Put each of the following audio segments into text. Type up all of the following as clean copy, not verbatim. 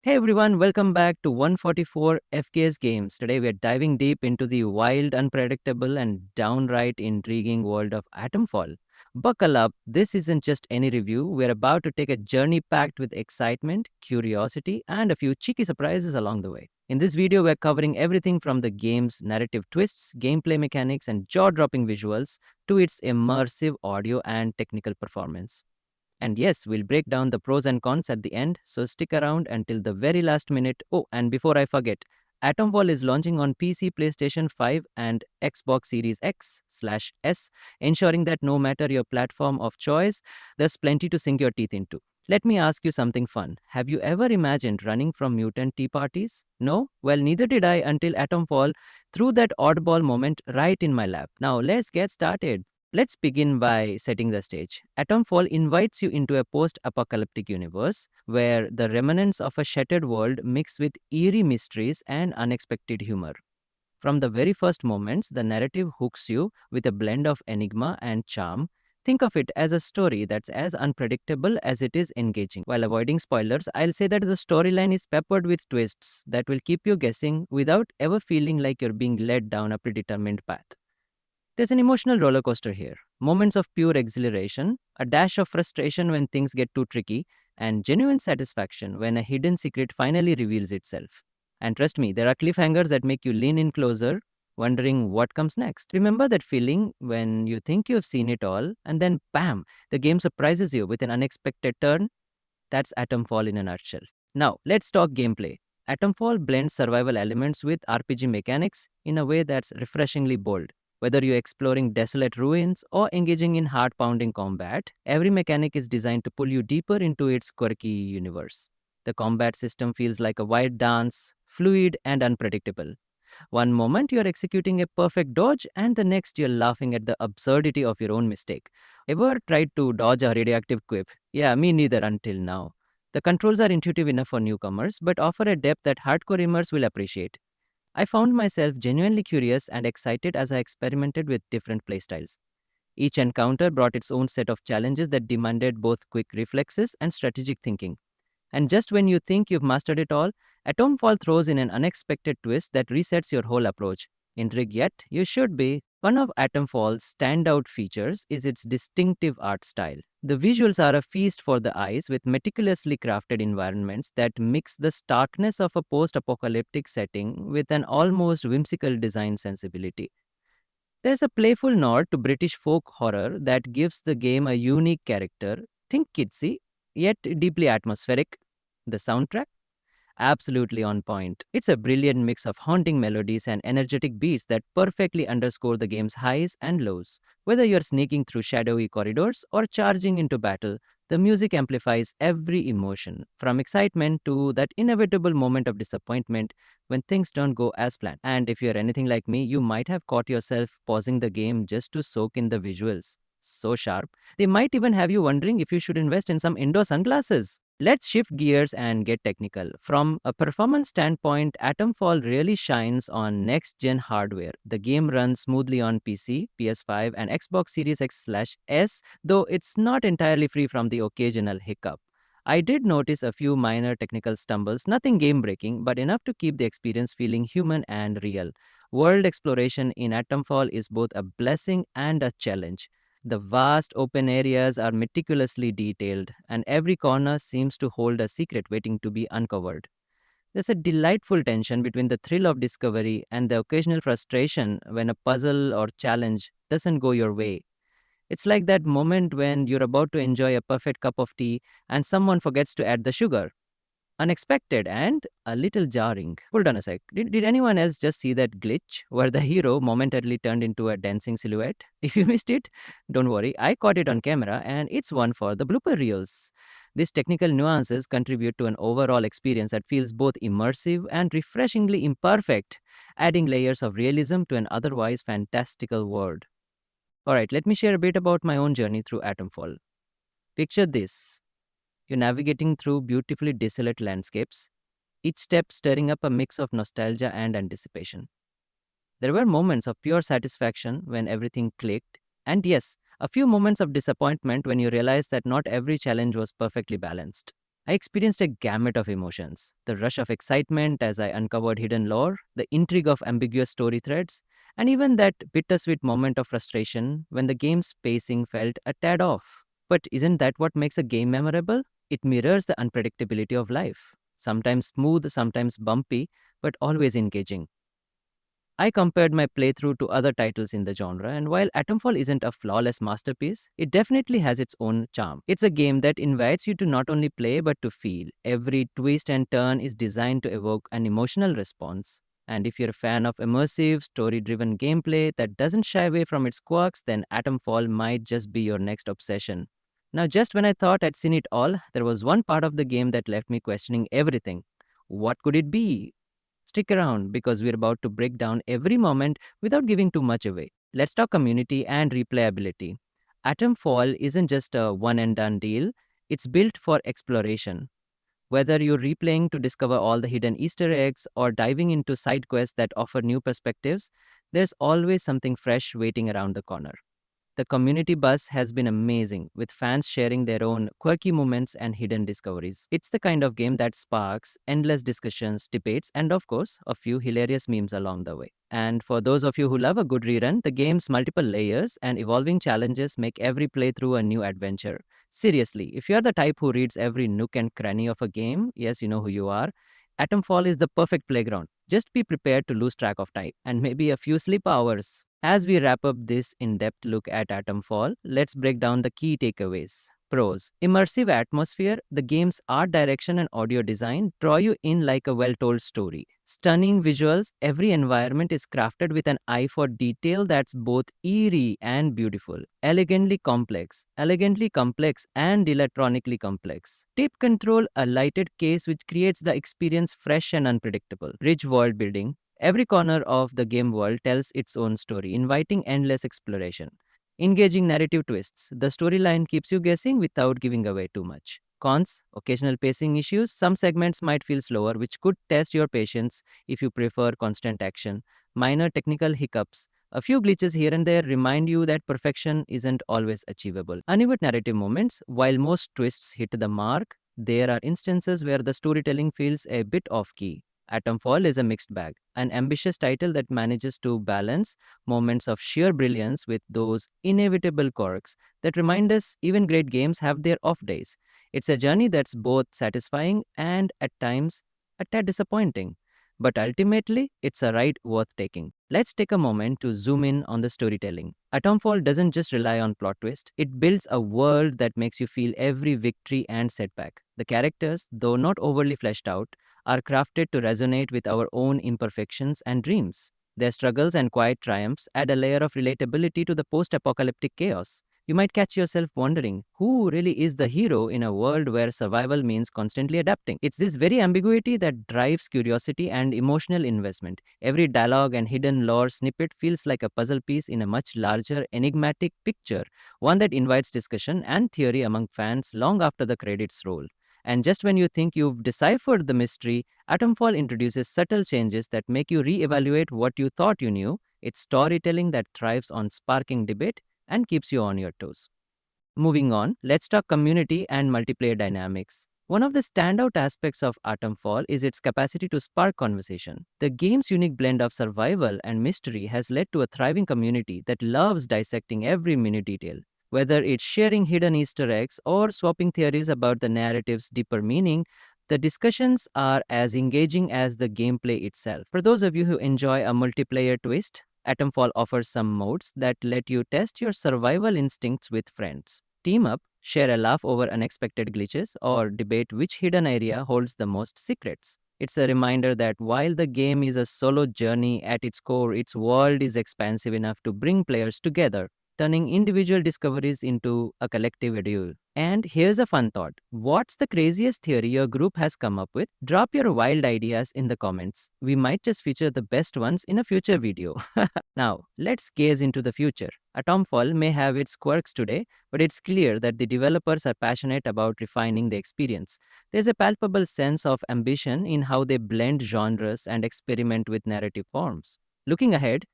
Hey everyone, welcome back to 144 FKS Games. Today we are diving deep into the wild, unpredictable, and downright intriguing world of Atomfall. Buckle up, this isn't just any review. We're about to take a journey packed with excitement, curiosity, and a few cheeky surprises along the way. In this video, we're covering everything from the game's narrative twists, gameplay mechanics, and jaw dropping visuals to its immersive audio and technical performance. And yes, we'll break down the pros and cons at the end, so stick around until the very last minute. Oh, and before I forget, Atomfall is launching on PC, PlayStation 5, and Xbox Series X/S, ensuring that no matter your platform of choice, there's plenty to sink your teeth into. Let me ask you something fun. Have you ever imagined running from mutant tea parties? No? Well, neither did I until Atomfall threw that oddball moment right in my lap. Now, let's get started. Let's begin by setting the stage. Atomfall invites you into a post apocalyptic universe where the remnants of a shattered world mix with eerie mysteries and unexpected humor. From the very first moments, the narrative hooks you with a blend of enigma and charm. Think of it as a story that's as unpredictable as it is engaging. While avoiding spoilers, I'll say that the storyline is peppered with twists that will keep you guessing without ever feeling like you're being led down a predetermined path. There's an emotional roller coaster here. Moments of pure exhilaration, a dash of frustration when things get too tricky, and genuine satisfaction when a hidden secret finally reveals itself. And trust me, there are cliffhangers that make you lean in closer, wondering what comes next. Remember that feeling when you think you've seen it all, and then bam, the game surprises you with an unexpected turn? That's Atomfall in a nutshell. Now, let's talk gameplay. Atomfall blends survival elements with RPG mechanics in a way that's refreshingly bold. Whether you're exploring desolate ruins or engaging in heart pounding combat, every mechanic is designed to pull you deeper into its quirky universe. The combat system feels like a wild dance, fluid and unpredictable. One moment you're executing a perfect dodge, and the next you're laughing at the absurdity of your own mistake. Ever tried to dodge a radioactive quip? Yeah, me neither until now. The controls are intuitive enough for newcomers, but offer a depth that hardcore gamers will appreciate. I found myself genuinely curious and excited as I experimented with different playstyles. Each encounter brought its own set of challenges that demanded both quick reflexes and strategic thinking. And just when you think you've mastered it all, Atomfall throws in an unexpected twist that resets your whole approach. Intrigued yet? You should be. One of Atomfall's standout features is its distinctive art style. The visuals are a feast for the eyes with meticulously crafted environments that mix the starkness of a post apocalyptic setting with an almost whimsical design sensibility. There's a playful nod to British folk horror that gives the game a unique character. Think kidsy, yet deeply atmospheric. The soundtrack? Absolutely on point. It's a brilliant mix of haunting melodies and energetic beats that perfectly underscore the game's highs and lows. Whether you're sneaking through shadowy corridors or charging into battle, the music amplifies every emotion, from excitement to that inevitable moment of disappointment when things don't go as planned. And if you're anything like me, you might have caught yourself pausing the game just to soak in the visuals. So sharp. They might even have you wondering if you should invest in some indoor sunglasses. Let's shift gears and get technical. From a performance standpoint, Atomfall really shines on next gen hardware. The game runs smoothly on PC, PS5, and Xbox Series X/S, though it's not entirely free from the occasional hiccup. I did notice a few minor technical stumbles, nothing game breaking, but enough to keep the experience feeling human and real. World exploration in Atomfall is both a blessing and a challenge. The vast open areas are meticulously detailed, and every corner seems to hold a secret waiting to be uncovered. There's a delightful tension between the thrill of discovery and the occasional frustration when a puzzle or challenge doesn't go your way. It's like that moment when you're about to enjoy a perfect cup of tea and someone forgets to add the sugar. Unexpected and a little jarring. Hold on a sec. Did anyone else just see that glitch where the hero momentarily turned into a dancing silhouette? If you missed it, don't worry. I caught it on camera and it's one for the blooper reels. These technical nuances contribute to an overall experience that feels both immersive and refreshingly imperfect, adding layers of realism to an otherwise fantastical world. Alright, let me share a bit about my own journey through Atomfall. Picture this. You're navigating through beautifully desolate landscapes, each step stirring up a mix of nostalgia and anticipation. There were moments of pure satisfaction when everything clicked, and yes, a few moments of disappointment when you realized that not every challenge was perfectly balanced. I experienced a gamut of emotions: the rush of excitement as I uncovered hidden lore, the intrigue of ambiguous story threads, and even that bittersweet moment of frustration when the game's pacing felt a tad off. But isn't that what makes a game memorable? It mirrors the unpredictability of life. Sometimes smooth, sometimes bumpy, but always engaging. I compared my playthrough to other titles in the genre, and while Atomfall isn't a flawless masterpiece, it definitely has its own charm. It's a game that invites you to not only play but to feel. Every twist and turn is designed to evoke an emotional response. And if you're a fan of immersive, story driven gameplay that doesn't shy away from its quirks, then Atomfall might just be your next obsession. Now, just when I thought I'd seen it all, there was one part of the game that left me questioning everything. What could it be? Stick around because we're about to break down every moment without giving too much away. Let's talk community and replayability. Atomfall isn't just a one and done deal, it's built for exploration. Whether you're replaying to discover all the hidden Easter eggs or diving into side quests that offer new perspectives, there's always something fresh waiting around the corner. The community buzz has been amazing, with fans sharing their own quirky moments and hidden discoveries. It's the kind of game that sparks endless discussions, debates, and of course, a few hilarious memes along the way. And for those of you who love a good rerun, the game's multiple layers and evolving challenges make every playthrough a new adventure. Seriously, if you're the type who reads every nook and cranny of a game, yes, you know who you are, Atomfall is the perfect playground. Just be prepared to lose track of time and maybe a few sleep hours. As we wrap up this in depth look at Atomfall, let's break down the key takeaways. Pros: immersive atmosphere, the game's art direction and audio design draw you in like a well told story. Stunning visuals, every environment is crafted with an eye for detail that's both eerie and beautiful. Elegantly complex and electronically complex. Tape control, a lighted case which creates the experience fresh and unpredictable. Rich world building, every corner of the game world tells its own story, inviting endless exploration. Engaging narrative twists. The storyline keeps you guessing without giving away too much. Cons: occasional pacing issues. Some segments might feel slower, which could test your patience if you prefer constant action. Minor technical hiccups. A few glitches here and there remind you that perfection isn't always achievable. Uneven narrative moments. While most twists hit the mark, there are instances where the storytelling feels a bit off key. Atomfall is a mixed bag, an ambitious title that manages to balance moments of sheer brilliance with those inevitable quirks that remind us even great games have their off days. It's a journey that's both satisfying and at times a tad disappointing. But ultimately, it's a ride worth taking. Let's take a moment to zoom in on the storytelling. Atomfall doesn't just rely on plot twist, it builds a world that makes you feel every victory and setback. The characters, though not overly fleshed out, are crafted to resonate with our own imperfections and dreams. Their struggles and quiet triumphs add a layer of relatability to the post apocalyptic chaos. You might catch yourself wondering who really is the hero in a world where survival means constantly adapting. It's this very ambiguity that drives curiosity and emotional investment. Every dialogue and hidden lore snippet feels like a puzzle piece in a much larger, enigmatic picture, one that invites discussion and theory among fans long after the credits roll. And just when you think you've deciphered the mystery, Atomfall introduces subtle changes that make you re-evaluate what you thought you knew. It's storytelling that thrives on sparking debate and keeps you on your toes. Moving on, let's talk community and multiplayer dynamics. One of the standout aspects of Atomfall is its capacity to spark conversation. The game's unique blend of survival and mystery has led to a thriving community that loves dissecting every minute detail. Whether it's sharing hidden Easter eggs or swapping theories about the narrative's deeper meaning, the discussions are as engaging as the gameplay itself. For those of you who enjoy a multiplayer twist, Atomfall offers some modes that let you test your survival instincts with friends. Team up, share a laugh over unexpected glitches, or debate which hidden area holds the most secrets. It's a reminder that while the game is a solo journey, at its core, its world is expansive enough to bring players together, turning individual discoveries into a collective duel. And here's a fun thought. What's the craziest theory your group has come up with? Drop your wild ideas in the comments. We might just feature the best ones in a future video. Now, let's gaze into the future. Atomfall may have its quirks today, but it's clear that the developers are passionate about refining the experience. There's a palpable sense of ambition in how they blend genres and experiment with narrative forms. Looking ahead,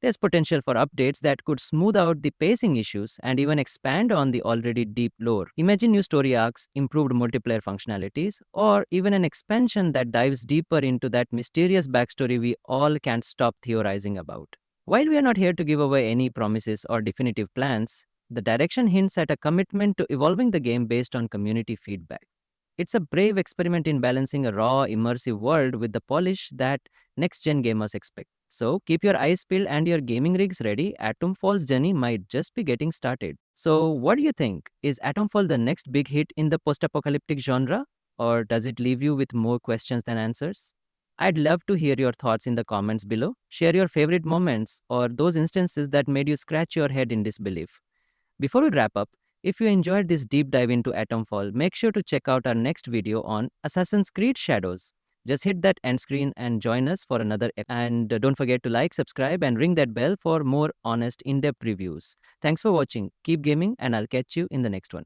There's potential for updates that could smooth out the pacing issues and even expand on the already deep lore. Imagine new story arcs, improved multiplayer functionalities, or even an expansion that dives deeper into that mysterious backstory we all can't stop theorizing about. While we are not here to give away any promises or definitive plans, the direction hints at a commitment to evolving the game based on community feedback. It's a brave experiment in balancing a raw, immersive world with the polish that next gen gamers expect. So keep your eyes peeled and your gaming rigs ready. Atomfall's journey might just be getting started. So, what do you think? Is Atomfall the next big hit in the post apocalyptic genre? Or does it leave you with more questions than answers? I'd love to hear your thoughts in the comments below. Share your favorite moments or those instances that made you scratch your head in disbelief. Before we wrap up, if you enjoyed this deep dive into Atomfall, make sure to check out our next video on Assassin's Creed Shadows. Just hit that end screen and join us for another and don't forget to like, subscribe and ring that bell for more honest in-depth reviews. Thanks for watching. Keep gaming and I'll catch you in the next one.